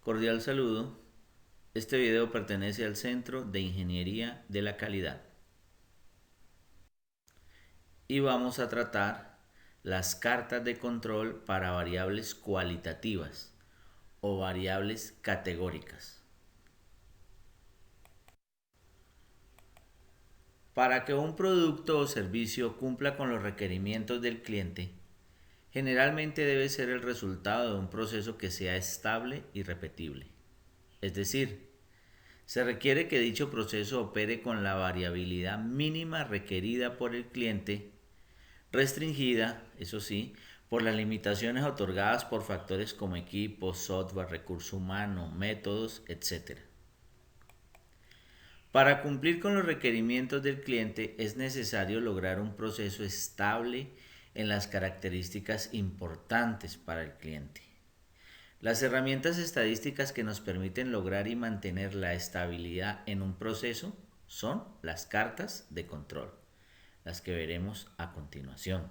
Cordial saludo. Este video pertenece al Centro de Ingeniería de la Calidad y vamos a tratar las cartas de control para variables cualitativas o variables categóricas. Para que un producto o servicio cumpla con los requerimientos del cliente, generalmente debe ser el resultado de un proceso que sea estable y repetible. Es decir, se requiere que dicho proceso opere con la variabilidad mínima requerida por el cliente, restringida, eso sí, por las limitaciones otorgadas por factores como equipo, software, recurso humano, métodos, etc. Para cumplir con los requerimientos del cliente es necesario lograr un proceso estable en las características importantes para el cliente. Las herramientas estadísticas que nos permiten lograr y mantener la estabilidad en un proceso son las cartas de control, las que veremos a continuación.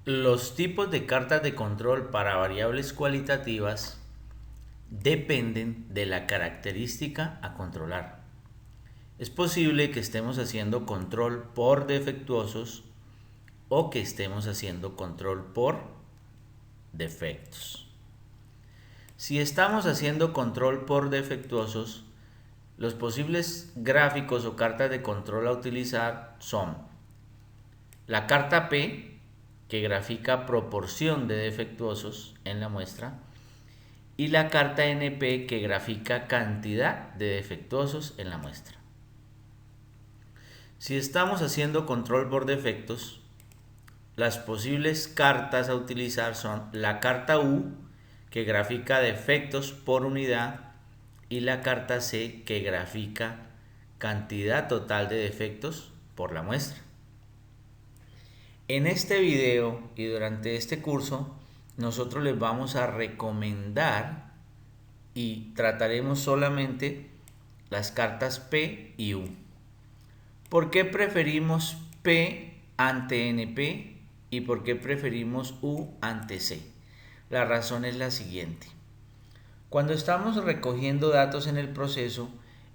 Los tipos de cartas de control para variables cualitativas dependen de la característica a controlar. Es posible que estemos haciendo control por defectuosos o que estemos haciendo control por defectos. Si estamos haciendo control por defectuosos, los posibles gráficos o cartas de control a utilizar son la carta P, que grafica proporción de defectuosos en la muestra, y la carta NP, que grafica cantidad de defectuosos en la muestra. Si estamos haciendo control por defectos, las posibles cartas a utilizar son la carta U, que grafica defectos por unidad, y la carta C, que grafica cantidad total de defectos por la muestra. En este video y durante este curso, nosotros les vamos a recomendar y trataremos solamente las cartas P y U. ¿Por qué preferimos P ante NP y por qué preferimos U ante C? La razón es la siguiente. Cuando estamos recogiendo datos en el proceso,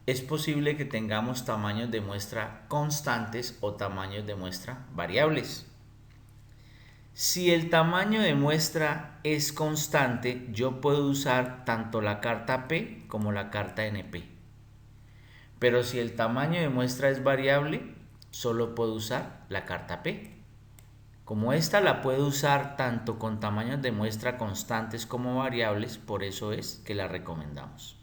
es posible que tengamos tamaños de muestra constantes o tamaños de muestra variables. Si el tamaño de muestra es constante, yo puedo usar tanto la carta P como la carta NP. Pero si el tamaño de muestra es variable, solo puedo usar la carta P. Como esta la puedo usar tanto con tamaños de muestra constantes como variables, por eso es que la recomendamos.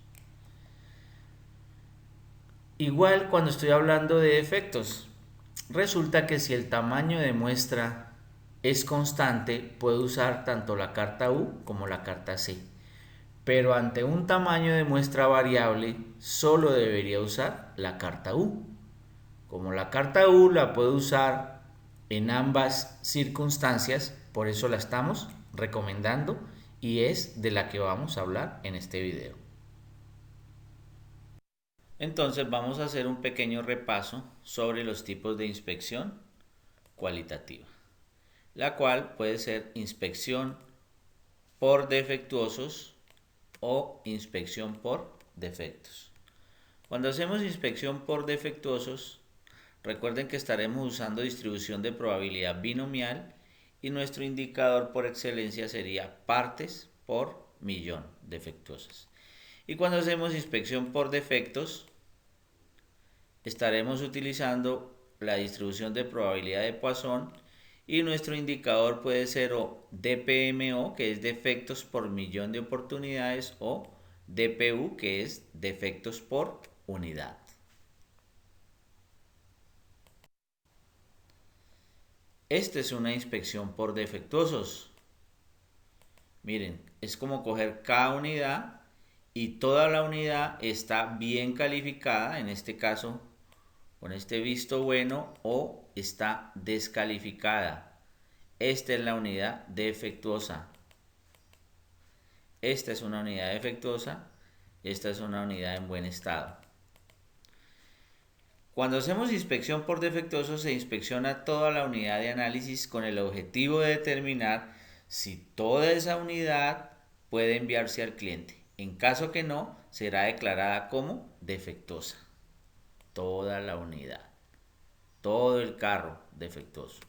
Igual cuando estoy hablando de defectos, resulta que si el tamaño de muestra es constante, puedo usar tanto la carta U como la carta C. Pero ante un tamaño de muestra variable, solo debería usar la carta U. Como la carta U la puedo usar en ambas circunstancias, por eso la estamos recomendando y es de la que vamos a hablar en este video. Entonces vamos a hacer un pequeño repaso sobre los tipos de inspección cualitativa, la cual puede ser inspección por defectuosos o inspección por defectos. Cuando hacemos inspección por defectuosos, recuerden que estaremos usando distribución de probabilidad binomial y nuestro indicador por excelencia sería partes por millón defectuosas. Y cuando hacemos inspección por defectos, estaremos utilizando la distribución de probabilidad de Poisson y nuestro indicador puede ser o DPMO, que es defectos por millón de oportunidades, o DPU, que es defectos por unidad. Esta es una inspección por defectuosos. Miren, es como coger cada unidad y toda la unidad está bien calificada, en este caso con este visto bueno, o está descalificada. Esta es la unidad defectuosa. Esta es una unidad defectuosa. Esta es una unidad en buen estado. Cuando hacemos inspección por defectuosos, se inspecciona toda la unidad de análisis con el objetivo de determinar si toda esa unidad puede enviarse al cliente. En caso que no, será declarada como defectuosa. Toda la unidad, todo el carro defectuoso.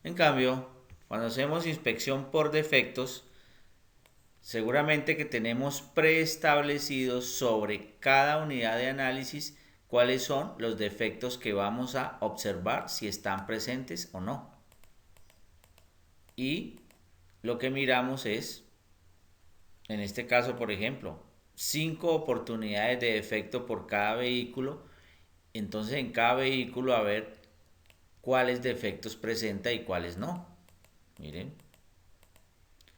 En cambio, cuando hacemos inspección por defectos, seguramente que tenemos preestablecidos sobre cada unidad de análisis cuáles son los defectos que vamos a observar, si están presentes o no. Y lo que miramos es, en este caso, por ejemplo, 5 oportunidades de defecto por cada vehículo. Entonces en cada vehículo a ver cuáles defectos presenta y cuáles no. Miren,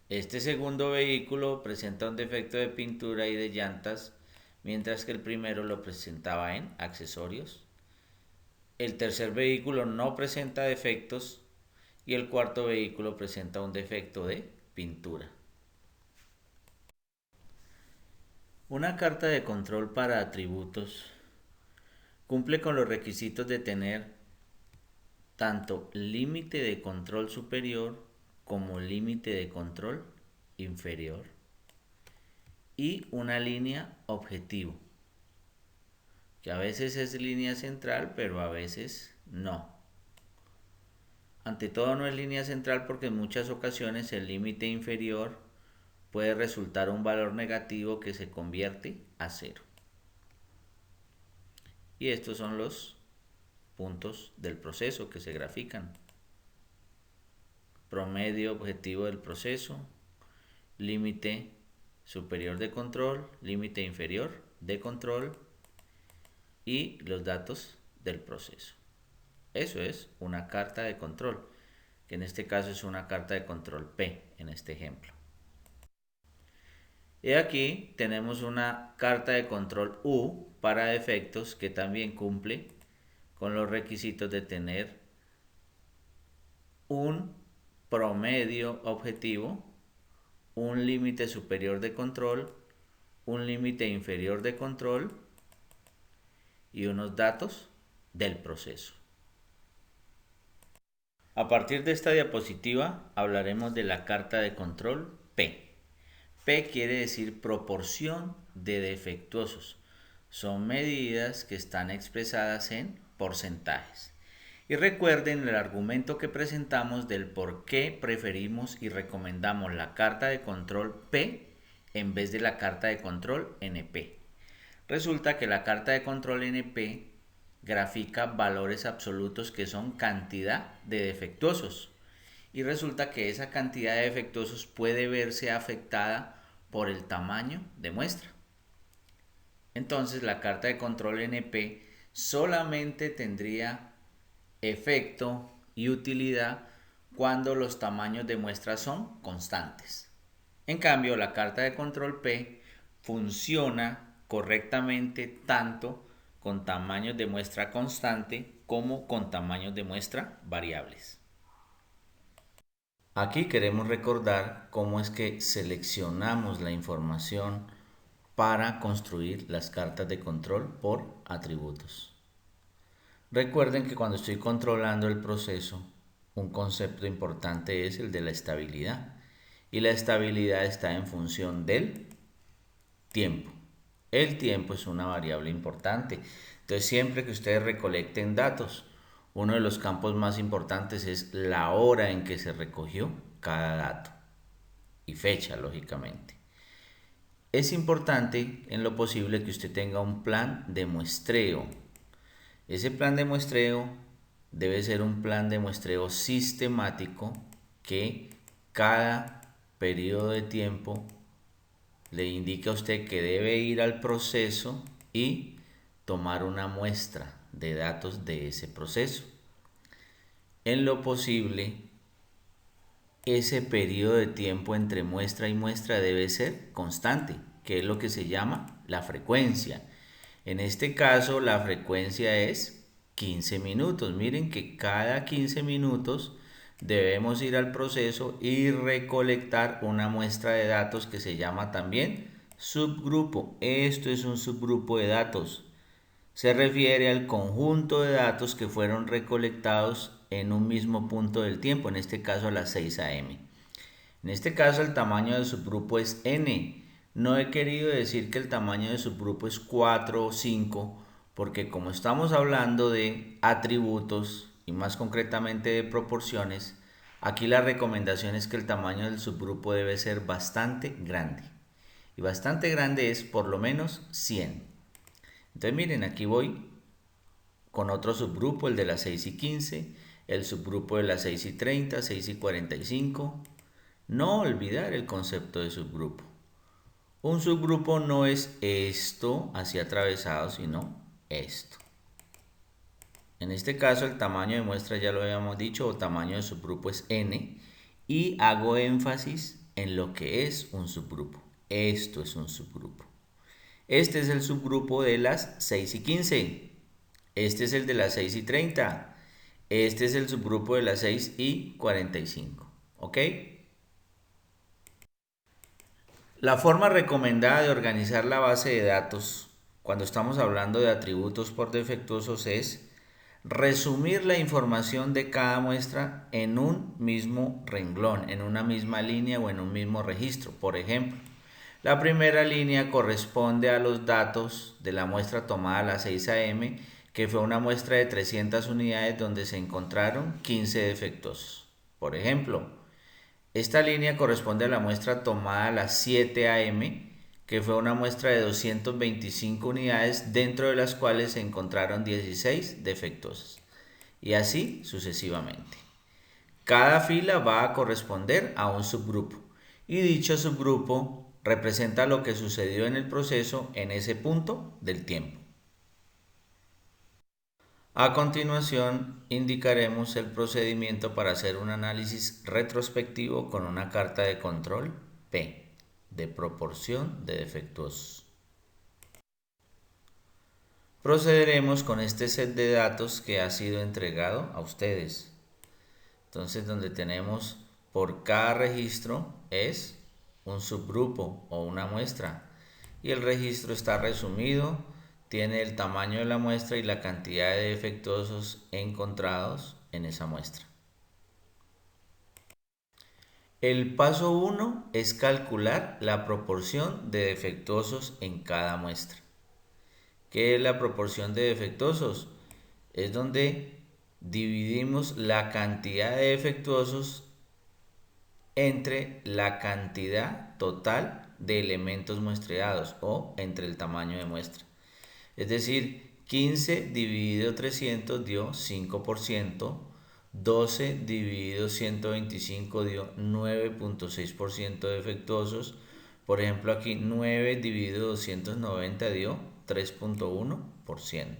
este segundo vehículo presenta un defecto de pintura y de llantas, mientras que el primero lo presentaba en accesorios. El tercer vehículo no presenta defectos y el cuarto vehículo presenta un defecto de pintura. Una carta de control para atributos cumple con los requisitos de tener tanto límite de control superior como límite de control inferior y una línea objetivo, que a veces es línea central pero a veces no. Ante todo no es línea central porque en muchas ocasiones el límite inferior puede resultar un valor negativo que se convierte a cero. Y estos son los puntos del proceso que se grafican. Promedio objetivo del proceso, límite superior de control, límite inferior de control y los datos del proceso. Eso es una carta de control, que en este caso es una carta de control P en este ejemplo. Y aquí tenemos una carta de control U para defectos que también cumple con los requisitos de tener un promedio objetivo, un límite superior de control, un límite inferior de control y unos datos del proceso. A partir de esta diapositiva hablaremos de la carta de control P. P quiere decir proporción de defectuosos. Son medidas que están expresadas en porcentajes. Y recuerden el argumento que presentamos del por qué preferimos y recomendamos la carta de control P en vez de la carta de control NP. Resulta que la carta de control NP grafica valores absolutos que son cantidad de defectuosos. Y resulta que esa cantidad de defectuosos puede verse afectada por el tamaño de muestra. Entonces la carta de control NP solamente tendría efecto y utilidad cuando los tamaños de muestra son constantes. En cambio, la carta de control P funciona correctamente tanto con tamaños de muestra constante como con tamaños de muestra variables. Aquí queremos recordar cómo es que seleccionamos la información para construir las cartas de control por atributos. Recuerden que cuando estoy controlando el proceso, un concepto importante es el de la estabilidad. Y la estabilidad está en función del tiempo. El tiempo es una variable importante. Entonces, siempre que ustedes recolecten datos, uno de los campos más importantes es la hora en que se recogió cada dato y fecha, lógicamente. Es importante en lo posible que usted tenga un plan de muestreo. Ese plan de muestreo debe ser un plan de muestreo sistemático que cada periodo de tiempo le indica a usted que debe ir al proceso y tomar una muestra de datos de ese proceso. En lo posible, ese periodo de tiempo entre muestra y muestra debe ser constante, que es lo que se llama la frecuencia. En este caso, la frecuencia es 15 minutos. Miren que cada 15 minutos debemos ir al proceso y recolectar una muestra de datos que se llama también subgrupo. Esto es un subgrupo de datos. Se refiere al conjunto de datos que fueron recolectados en un mismo punto del tiempo, en este caso a las 6 a.m. En este caso el tamaño del subgrupo es n. No he querido decir que el tamaño del subgrupo es 4 o 5, porque como estamos hablando de atributos y más concretamente de proporciones, aquí la recomendación es que el tamaño del subgrupo debe ser bastante grande. Y bastante grande es por lo menos 100. Entonces miren, aquí voy con otro subgrupo, el de las 6 y 15, el subgrupo de las 6 y 30, 6 y 45. No olvidar el concepto de subgrupo. Un subgrupo no es esto así atravesado, sino esto. En este caso el tamaño de muestra ya lo habíamos dicho, o tamaño de subgrupo es n, y hago énfasis en lo que es un subgrupo. Esto es un subgrupo. Este es el subgrupo de las 6 y 15. Este es el de las 6 y 30. Este es el subgrupo de las 6 y 45. ¿Ok? La forma recomendada de organizar la base de datos cuando estamos hablando de atributos por defectuosos es resumir la información de cada muestra en un mismo renglón, en una misma línea o en un mismo registro. Por ejemplo, la primera línea corresponde a los datos de la muestra tomada a las 6 a.m., que fue una muestra de 300 unidades donde se encontraron 15 defectuosos. Por ejemplo, esta línea corresponde a la muestra tomada a las 7 a.m., que fue una muestra de 225 unidades, dentro de las cuales se encontraron 16 defectuosas. Y así sucesivamente. Cada fila va a corresponder a un subgrupo. Y dicho subgrupo representa lo que sucedió en el proceso en ese punto del tiempo. A continuación, indicaremos el procedimiento para hacer un análisis retrospectivo con una carta de control P, de proporción de defectuosos. Procederemos con este set de datos que ha sido entregado a ustedes. Entonces, donde tenemos por cada registro es un subgrupo o una muestra. Y el registro está resumido, tiene el tamaño de la muestra y la cantidad de defectuosos encontrados en esa muestra. El paso 1 es calcular la proporción de defectuosos en cada muestra. ¿Qué es la proporción de defectuosos? Es donde dividimos la cantidad de defectuosos entre la cantidad total de elementos muestreados o entre el tamaño de muestra. Es decir, 15 dividido 300 dio 5%, 12 dividido 125 dio 9.6% de defectuosos. Por ejemplo, aquí 9 dividido 290 dio 3.1%.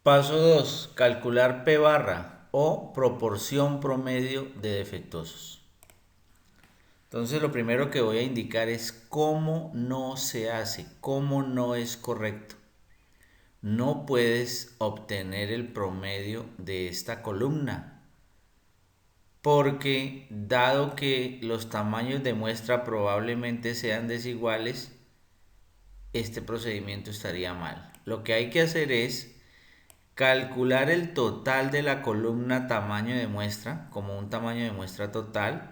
Paso 2. Calcular P barra o proporción promedio de defectuosos. Entonces lo primero que voy a indicar es cómo no se hace, cómo no es correcto. No puedes obtener el promedio de esta columna, porque dado que los tamaños de muestra probablemente sean desiguales, este procedimiento estaría mal. Lo que hay que hacer es calcular el total de la columna tamaño de muestra como un tamaño de muestra total,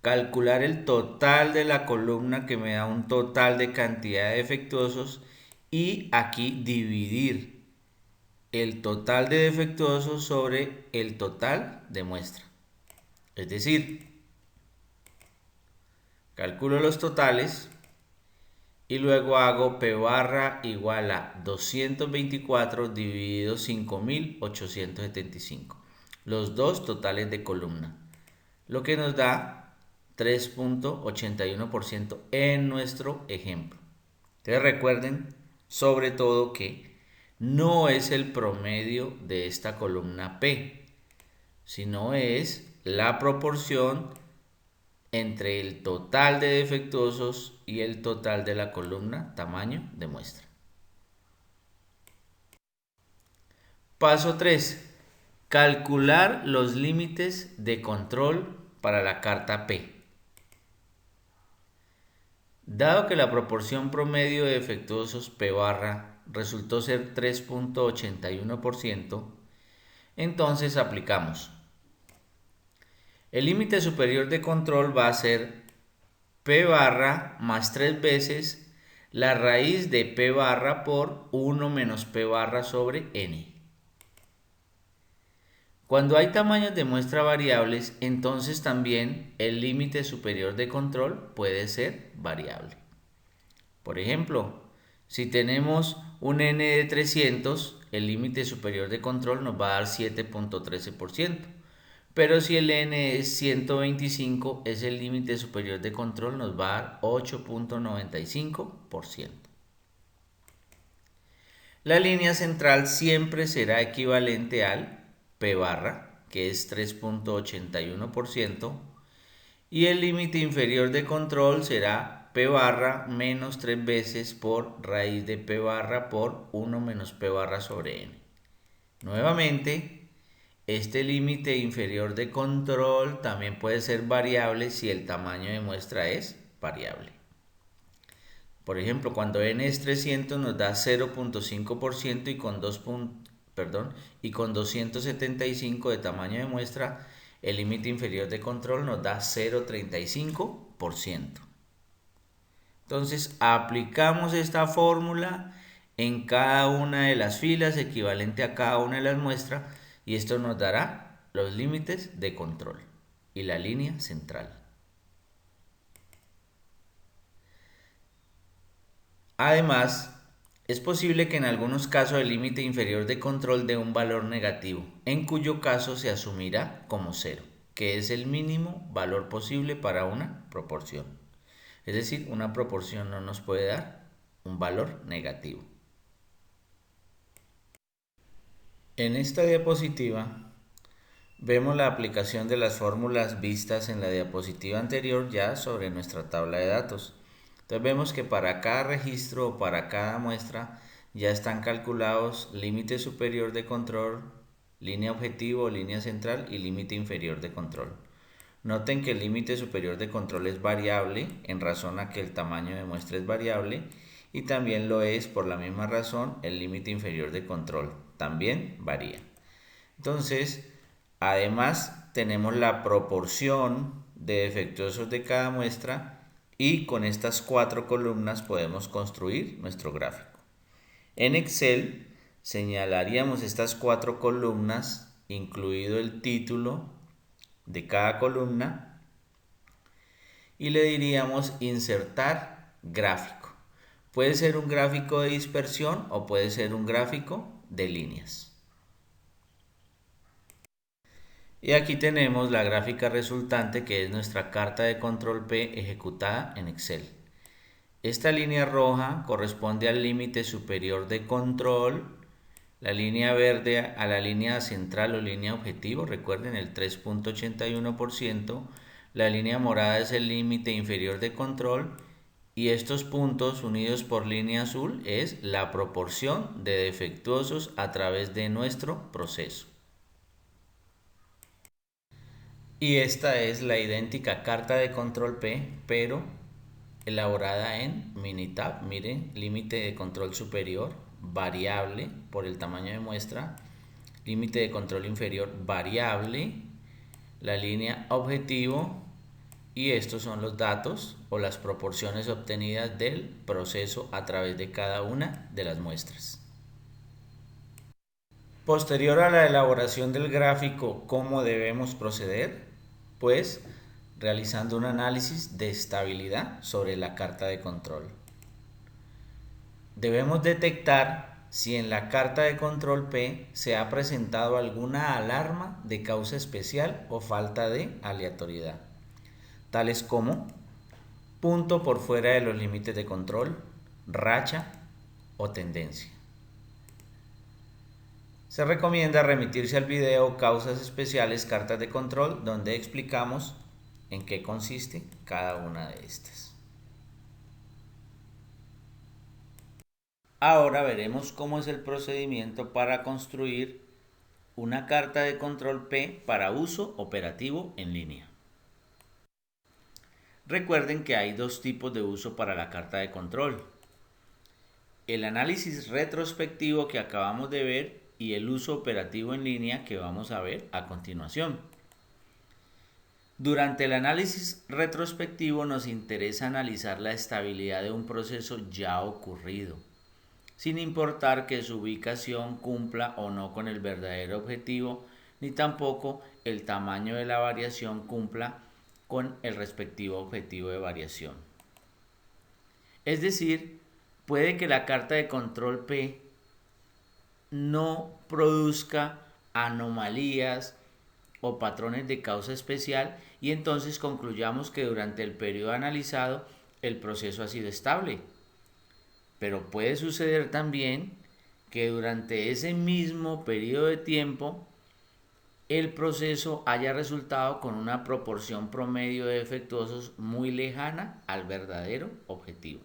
calcular el total de la columna que me da un total de cantidad de defectuosos y aquí dividir el total de defectuosos sobre el total de muestra. Es decir, calculo los totales y luego hago P barra igual a 224 dividido 5.875. Los dos totales de columna. Lo que nos da 3.81% en nuestro ejemplo. Entonces recuerden sobre todo que no es el promedio de esta columna P, sino es la proporción entre el total de defectuosos y el total de la columna tamaño de muestra. Paso 3. Calcular los límites de control para la carta P. Dado que la proporción promedio de defectuosos P barra resultó ser 3.81%, Entonces aplicamos. El límite superior de control va a ser P barra más 3 veces la raíz de P barra por 1 menos P barra sobre N. Cuando hay tamaños de muestra variables, entonces también el límite superior de control puede ser variable. Por ejemplo, si tenemos un n de 300, el límite superior de control nos va a dar 7.13%. Pero si el n es 125, ese límite superior de control nos va a dar 8.95%. La línea central siempre será equivalente al P barra, que es 3.81%, y el límite inferior de control será P barra menos 3 veces por raíz de P barra por 1 menos P barra sobre N. Nuevamente, este límite inferior de control también puede ser variable si el tamaño de muestra es variable. Por ejemplo, cuando n es 300 nos da 0.5% y con 275 de tamaño de muestra, el límite inferior de control nos da 0.35%. Entonces, aplicamos esta fórmula en cada una de las filas equivalente a cada una de las muestras y esto nos dará los límites de control y la línea central. Además, es posible que en algunos casos el límite inferior de control dé un valor negativo, en cuyo caso se asumirá como 0, que es el mínimo valor posible para una proporción. Es decir, una proporción no nos puede dar un valor negativo. En esta diapositiva vemos la aplicación de las fórmulas vistas en la diapositiva anterior ya sobre nuestra tabla de datos. Entonces vemos que para cada registro o para cada muestra ya están calculados límite superior de control, línea objetivo, línea central y límite inferior de control. Noten que el límite superior de control es variable en razón a que el tamaño de muestra es variable y también lo es por la misma razón el límite inferior de control, también varía. Entonces, además tenemos la proporción de defectuosos de cada muestra y con estas 4 columnas podemos construir nuestro gráfico. En Excel señalaríamos estas 4 columnas, incluido el título de cada columna, y le diríamos insertar gráfico. Puede ser un gráfico de dispersión o puede ser un gráfico de líneas. Y aquí tenemos la gráfica resultante, que es nuestra carta de control P ejecutada en Excel. Esta línea roja corresponde al límite superior de control, la línea verde a la línea central o línea objetivo, recuerden el 3.81%, la línea morada es el límite inferior de control y estos puntos unidos por línea azul es la proporción de defectuosos a través de nuestro proceso. Y esta es la idéntica carta de control P, pero elaborada en Minitab. Miren, límite de control superior, variable por el tamaño de muestra, límite de control inferior, variable, la línea objetivo, y estos son los datos o las proporciones obtenidas del proceso a través de cada una de las muestras. Posterior a la elaboración del gráfico, ¿cómo debemos proceder? Pues realizando un análisis de estabilidad sobre la carta de control. Debemos detectar si en la carta de control P se ha presentado alguna alarma de causa especial o falta de aleatoriedad, tales como punto por fuera de los límites de control, racha o tendencia. Se recomienda remitirse al video Causas Especiales, Cartas de Control, donde explicamos en qué consiste cada una de estas. Ahora veremos cómo es el procedimiento para construir una carta de control P para uso operativo en línea. Recuerden que hay dos tipos de uso para la carta de control. El análisis retrospectivo que acabamos de ver y el uso operativo en línea que vamos a ver a continuación. Durante el análisis retrospectivo nos interesa analizar la estabilidad de un proceso ya ocurrido, sin importar que su ubicación cumpla o no con el verdadero objetivo, ni tampoco el tamaño de la variación cumpla con el respectivo objetivo de variación. Es decir, puede que la carta de control P no produzca anomalías o patrones de causa especial y entonces concluyamos que durante el periodo analizado el proceso ha sido estable. Pero puede suceder también que durante ese mismo periodo de tiempo el proceso haya resultado con una proporción promedio de defectuosos muy lejana al verdadero objetivo.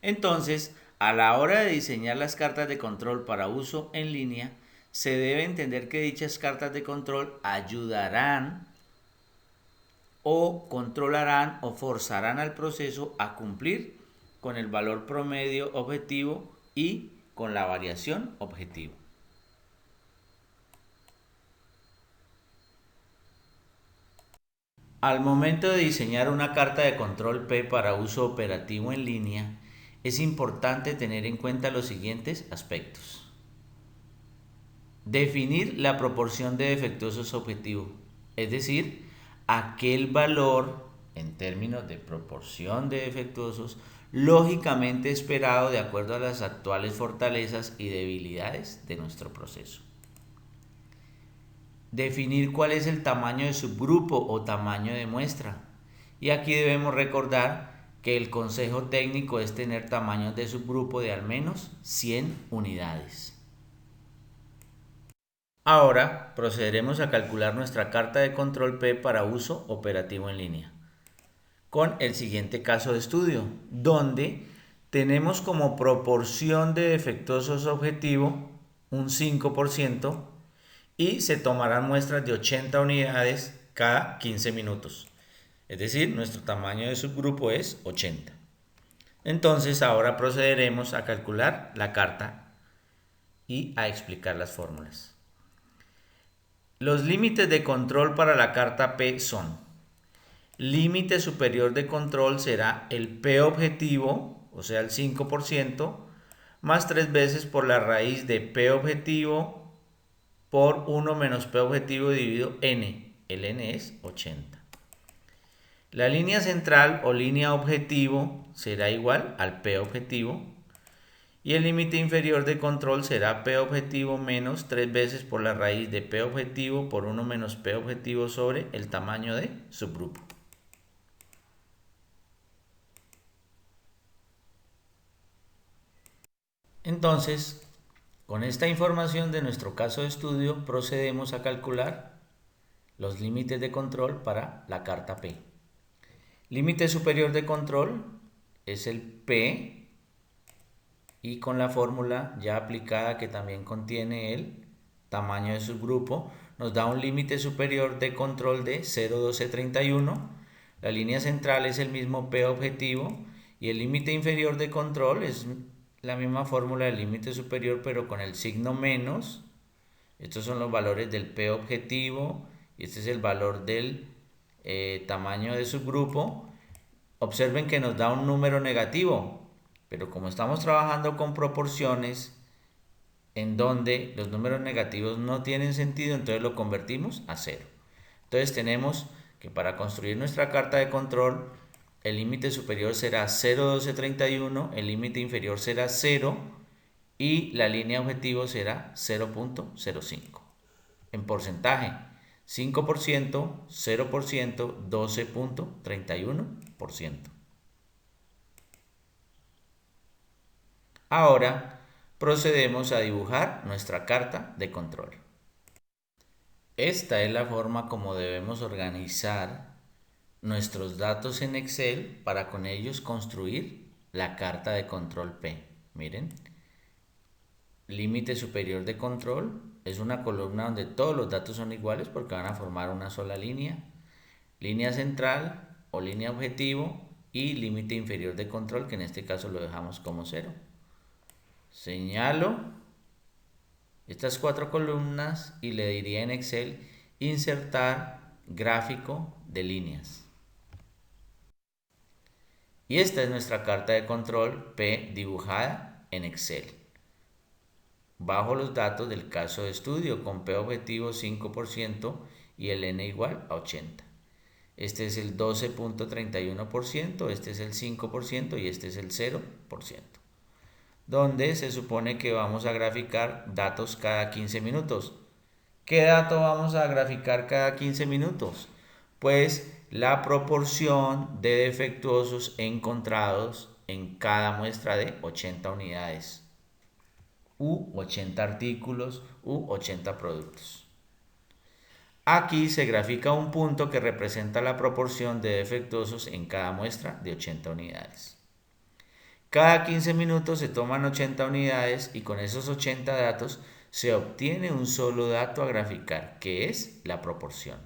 Entonces, a la hora de diseñar las cartas de control para uso en línea, se debe entender que dichas cartas de control ayudarán o controlarán o forzarán al proceso a cumplir con el valor promedio objetivo y con la variación objetivo. Al momento de diseñar una carta de control P para uso operativo en línea, es importante tener en cuenta los siguientes aspectos. Definir la proporción de defectuosos objetivo, es decir, aquel valor en términos de proporción de defectuosos lógicamente esperado de acuerdo a las actuales fortalezas y debilidades de nuestro proceso. Definir cuál es el tamaño de subgrupo o tamaño de muestra. Y aquí debemos recordar que el consejo técnico es tener tamaños de subgrupo de al menos 100 unidades. Ahora procederemos a calcular nuestra carta de control P para uso operativo en línea, con el siguiente caso de estudio, donde tenemos como proporción de defectuosos objetivo un 5% y se tomarán muestras de 80 unidades cada 15 minutos. Es decir, nuestro tamaño de subgrupo es 80. Entonces ahora procederemos a calcular la carta y a explicar las fórmulas. Los límites de control para la carta P son: límite superior de control será el P objetivo, o sea el 5%, más 3 veces por la raíz de P objetivo por 1 menos P objetivo dividido N. El N es 80. La línea central o línea objetivo será igual al P objetivo. Y el límite inferior de control será P objetivo menos 3 veces por la raíz de P objetivo por 1 menos P objetivo sobre el tamaño de subgrupo. Entonces, con esta información de nuestro caso de estudio, procedemos a calcular los límites de control para la carta P. Límite superior de control es el P, y con la fórmula ya aplicada que también contiene el tamaño de subgrupo, nos da un límite superior de control de 0,1231. La línea central es el mismo P objetivo y el límite inferior de control es la misma fórmula del límite superior pero con el signo menos. Estos son los valores del P objetivo y este es el valor del tamaño de subgrupo. Observen que nos da un número negativo, pero como estamos trabajando con proporciones en donde los números negativos no tienen sentido, entonces lo convertimos a 0. Entonces tenemos que para construir nuestra carta de control, el límite superior será 0,1231, el límite inferior será 0 y la línea objetivo será 0,05. En porcentaje, 5%, 0%, 12,31%. Ahora procedemos a dibujar nuestra carta de control. Esta es la forma como debemos organizar nuestros datos en Excel para con ellos construir la carta de control P. Miren, límite superior de control es una columna donde todos los datos son iguales porque van a formar una sola línea. Línea central o línea objetivo y límite inferior de control, que en este caso lo dejamos como 0. Señalo estas 4 columnas y le diría en Excel insertar gráfico de líneas. Y esta es nuestra carta de control P dibujada en Excel. Bajo los datos del caso de estudio con P objetivo 5% y el N igual a 80. Este es el 12.31%, este es el 5% y este es el 0%. Donde se supone que vamos a graficar datos cada 15 minutos. ¿Qué dato vamos a graficar cada 15 minutos? Pues la proporción de defectuosos encontrados en cada muestra de 80 unidades u 80 artículos u 80 productos. Aquí se grafica un punto que representa la proporción de defectuosos en cada muestra de 80 unidades. Cada 15 minutos se toman 80 unidades y con esos 80 datos se obtiene un solo dato a graficar, que es la proporción.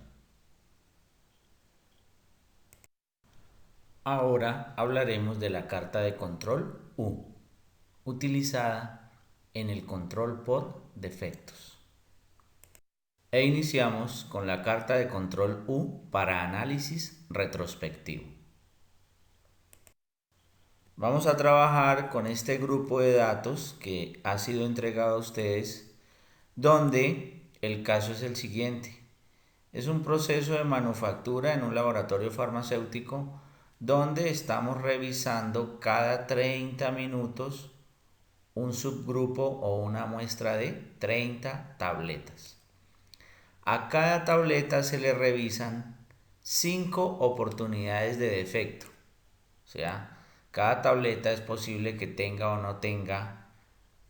Ahora hablaremos de la carta de control U, utilizada en el control por defectos. E iniciamos con la carta de control U para análisis retrospectivo. Vamos a trabajar con este grupo de datos que ha sido entregado a ustedes, donde el caso es el siguiente. Es un proceso de manufactura en un laboratorio farmacéutico donde estamos revisando cada 30 minutos un subgrupo o una muestra de 30 tabletas. A cada tableta se le revisan 5 oportunidades de defecto. O sea, cada tableta es posible que tenga o no tenga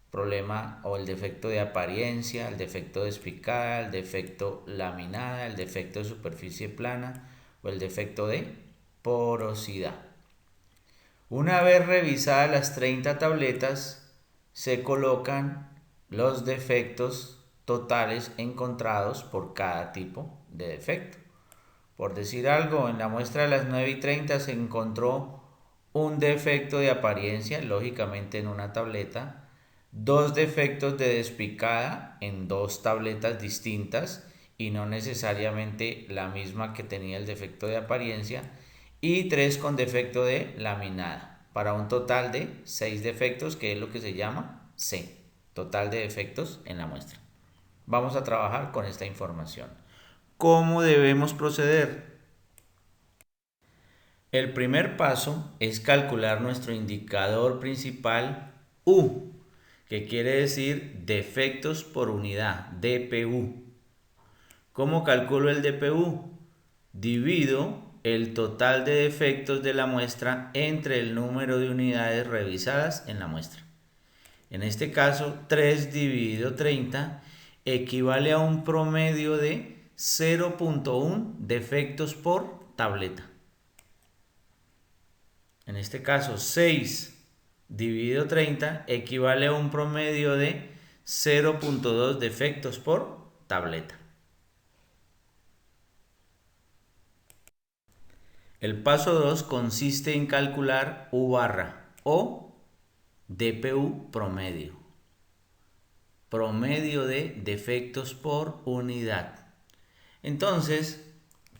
problema o el defecto de apariencia, el defecto de espicada, el defecto laminada, el defecto de superficie plana o el defecto de porosidad. Una vez revisadas las 30 tabletas, se colocan los defectos totales encontrados por cada tipo de defecto. Por decir algo, en la muestra de las 9:30 se encontró un defecto de apariencia, lógicamente en una tableta, 2 defectos de despicada en 2 tabletas distintas y no necesariamente la misma que tenía el defecto de apariencia, y 3 con defecto de laminada, para un total de 6 defectos, que es lo que se llama C, total de defectos en la muestra. Vamos a trabajar con esta información. ¿Cómo debemos proceder? El primer paso es calcular nuestro indicador principal U, que quiere decir defectos por unidad, DPU. ¿Cómo calculo el DPU? Divido el total de defectos de la muestra entre el número de unidades revisadas en la muestra. En este caso, 3 dividido 30 equivale a un promedio de 0.1 defectos por tableta. En este caso, 6 dividido 30 equivale a un promedio de 0.2 defectos por tableta. El paso 2 consiste en calcular U barra o DPU promedio. Promedio de defectos por unidad. Entonces,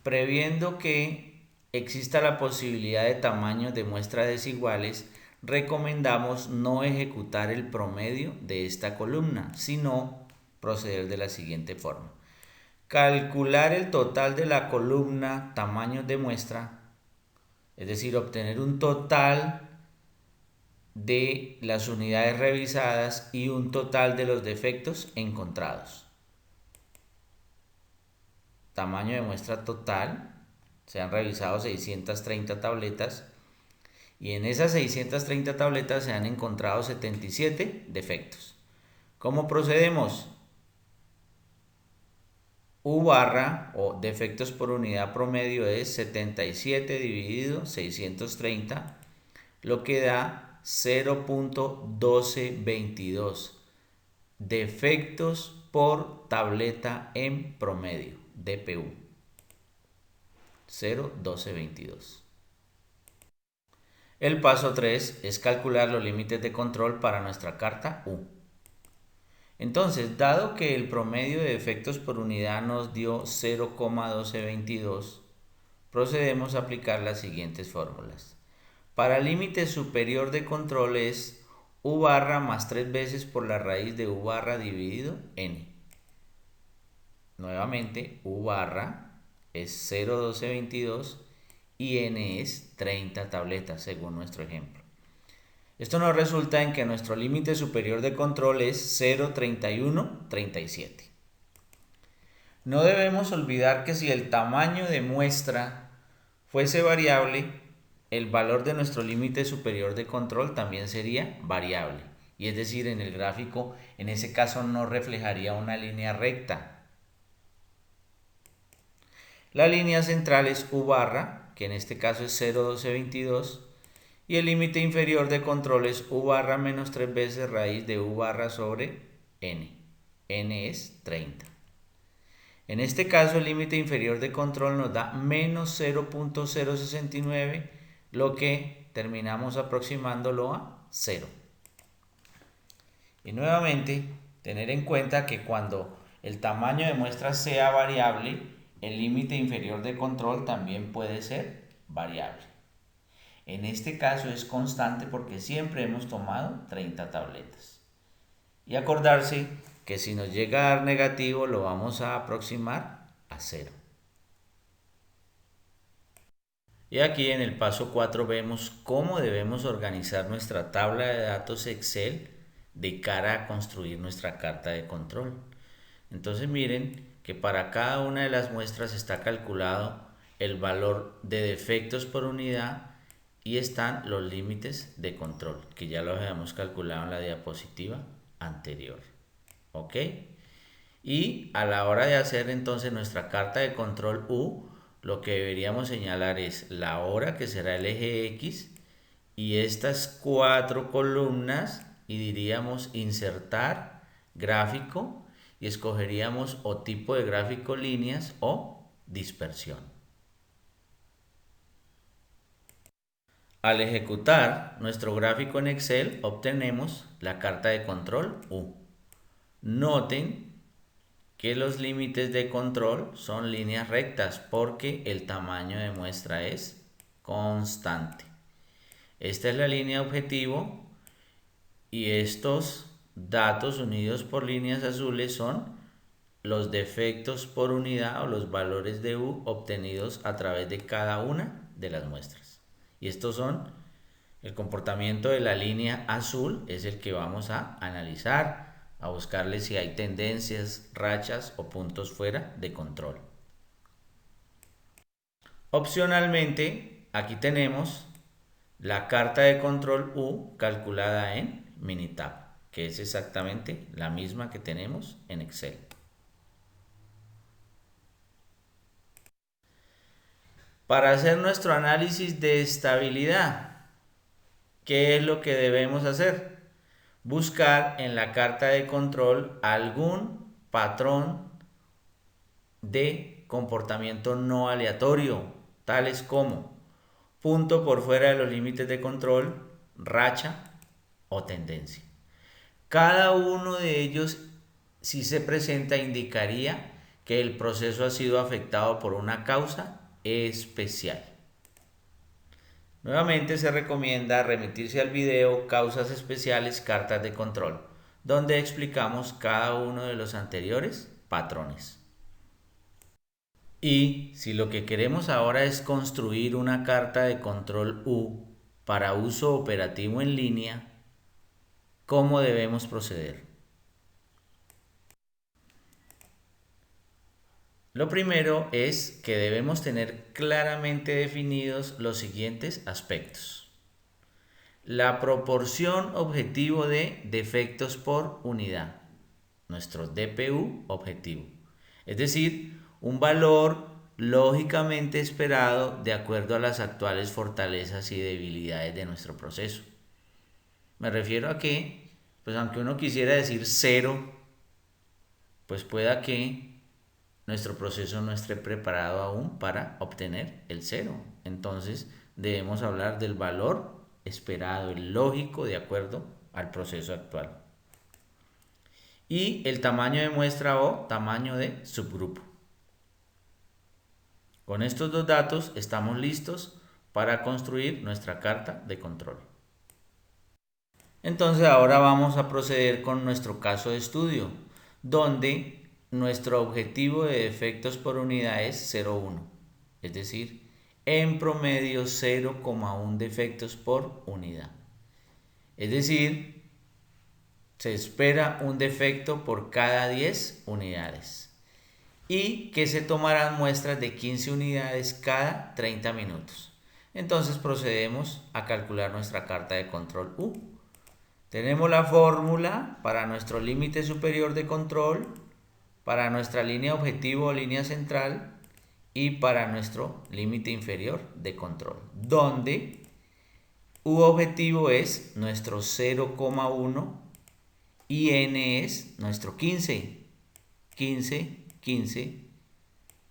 previendo que exista la posibilidad de tamaños de muestra desiguales, recomendamos no ejecutar el promedio de esta columna, sino proceder de la siguiente forma. Calcular el total de la columna tamaños de muestra, es decir, obtener un total de las unidades revisadas y un total de los defectos encontrados. Tamaño de muestra total, se han revisado 630 tabletas y en esas 630 tabletas se han encontrado 77 defectos. ¿Cómo procedemos? U barra o defectos por unidad promedio es 77 dividido 630, lo que da 0.1222 defectos por tableta en promedio, DPU. 0.1222. El paso 3 es calcular los límites de control para nuestra carta U. Entonces, dado que el promedio de defectos por unidad nos dio 0,1222, procedemos a aplicar las siguientes fórmulas. Para límite superior de control es u barra más 3 veces por la raíz de u barra dividido n. Nuevamente, u barra es 0,1222 y n es 30 tabletas según nuestro ejemplo. Esto nos resulta en que nuestro límite superior de control es 0,3137. No debemos olvidar que si el tamaño de muestra fuese variable, el valor de nuestro límite superior de control también sería variable. Y es decir, en el gráfico, en ese caso no reflejaría una línea recta. La línea central es u barra, que en este caso es 0,1222, y el límite inferior de control es u barra menos 3 veces raíz de u barra sobre n. N es 30. En este caso el límite inferior de control nos da menos 0,069, lo que terminamos aproximándolo a 0. Y nuevamente, tener en cuenta que cuando el tamaño de muestra sea variable, el límite inferior de control también puede ser variable. En este caso es constante porque siempre hemos tomado 30 tabletas. Y acordarse que si nos llega a dar negativo lo vamos a aproximar a 0. Y aquí en el paso 4 vemos cómo debemos organizar nuestra tabla de datos Excel de cara a construir nuestra carta de control. Entonces miren que para cada una de las muestras está calculado el valor de defectos por unidad y están los límites de control, que ya los habíamos calculado en la diapositiva anterior. ¿Ok? Y a la hora de hacer entonces nuestra carta de control U, lo que deberíamos señalar es la hora, que será el eje X, y estas 4 columnas, y diríamos insertar gráfico, y escogeríamos o tipo de gráfico líneas o dispersión. Al ejecutar nuestro gráfico en Excel, obtenemos la carta de control U. Noten que los límites de control son líneas rectas porque el tamaño de muestra es constante. Esta es la línea objetivo y estos datos unidos por líneas azules son los defectos por unidad o los valores de U obtenidos a través de cada una de las muestras. Y estos son el comportamiento de la línea azul, es el que vamos a analizar, a buscarle si hay tendencias, rachas o puntos fuera de control. Opcionalmente, aquí tenemos la carta de control U calculada en Minitab, que es exactamente la misma que tenemos en Excel. Para hacer nuestro análisis de estabilidad, ¿qué es lo que debemos hacer? Buscar en la carta de control algún patrón de comportamiento no aleatorio, tales como punto por fuera de los límites de control, racha o tendencia. Cada uno de ellos, si se presenta, indicaría que el proceso ha sido afectado por una causa especial. Nuevamente se recomienda remitirse al video Causas especiales, cartas de control, donde explicamos cada uno de los anteriores patrones. Y si lo que queremos ahora es construir una carta de control U para uso operativo en línea, ¿cómo debemos proceder? Lo primero es que debemos tener claramente definidos los siguientes aspectos. La proporción objetivo de defectos por unidad, nuestro DPU objetivo. Es decir, un valor lógicamente esperado de acuerdo a las actuales fortalezas y debilidades de nuestro proceso. Me refiero a que, pues aunque uno quisiera decir 0, pues pueda que nuestro proceso no esté preparado aún para obtener el 0. Entonces debemos hablar del valor esperado, el lógico de acuerdo al proceso actual. y el tamaño de muestra o tamaño de subgrupo. Con estos dos datos estamos listos para construir nuestra carta de control. Entonces ahora vamos a proceder con nuestro caso de estudio, donde nuestro objetivo de defectos por unidad es 0,1, es decir, en promedio 0,1 defectos por unidad. Es decir, se espera un defecto por cada 10 unidades y que se tomarán muestras de 15 unidades cada 30 minutos. Entonces procedemos a calcular nuestra carta de control U. Tenemos la fórmula para nuestro límite superior de control, para nuestra línea objetivo o línea central y para nuestro límite inferior de control, donde U objetivo es nuestro 0,1 y N es nuestro 15, 0,1,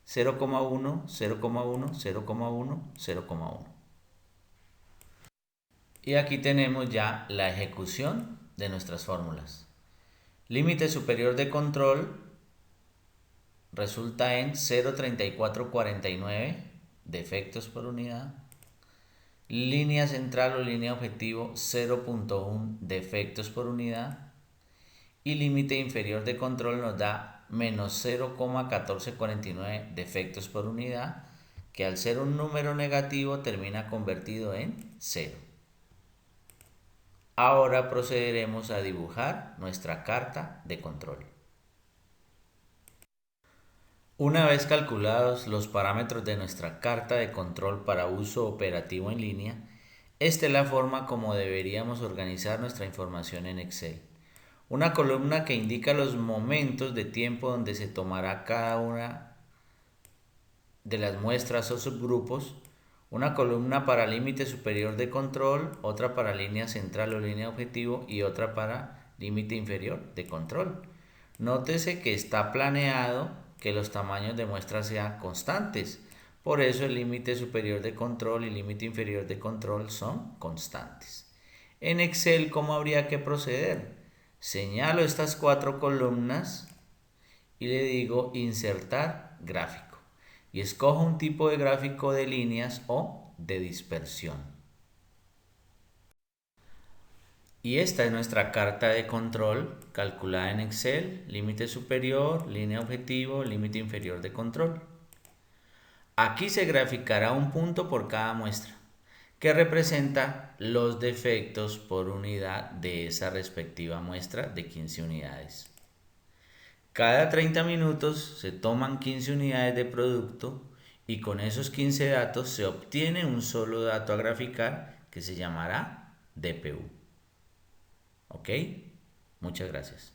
0,1, 0,1, 0,1. Y aquí tenemos ya la ejecución de nuestras fórmulas. Límite superior de control resulta en 0,3449 defectos por unidad. Línea central o línea objetivo 0,1 defectos por unidad. Y límite inferior de control nos da menos 0,1449 defectos por unidad, que al ser un número negativo termina convertido en 0. Ahora procederemos a dibujar nuestra carta de control. Una vez calculados los parámetros de nuestra carta de control para uso operativo en línea, esta es la forma como deberíamos organizar nuestra información en Excel. Una columna que indica los momentos de tiempo donde se tomará cada una de las muestras o subgrupos, una columna para límite superior de control, otra para línea central o línea objetivo y otra para límite inferior de control. Nótese que está planeado que los tamaños de muestras sean constantes, por eso el límite superior de control y límite inferior de control son constantes. En Excel, ¿cómo habría que proceder? Señalo estas 4 columnas y le digo insertar gráfico. Y escojo un tipo de gráfico de líneas o de dispersión. Y esta es nuestra carta de control calculada en Excel, límite superior, línea objetivo, límite inferior de control. Aquí se graficará un punto por cada muestra, que representa los defectos por unidad de esa respectiva muestra de 15 unidades. Cada 30 minutos se toman 15 unidades de producto y con esos 15 datos se obtiene un solo dato a graficar que se llamará DPU. ¿Ok? Muchas gracias.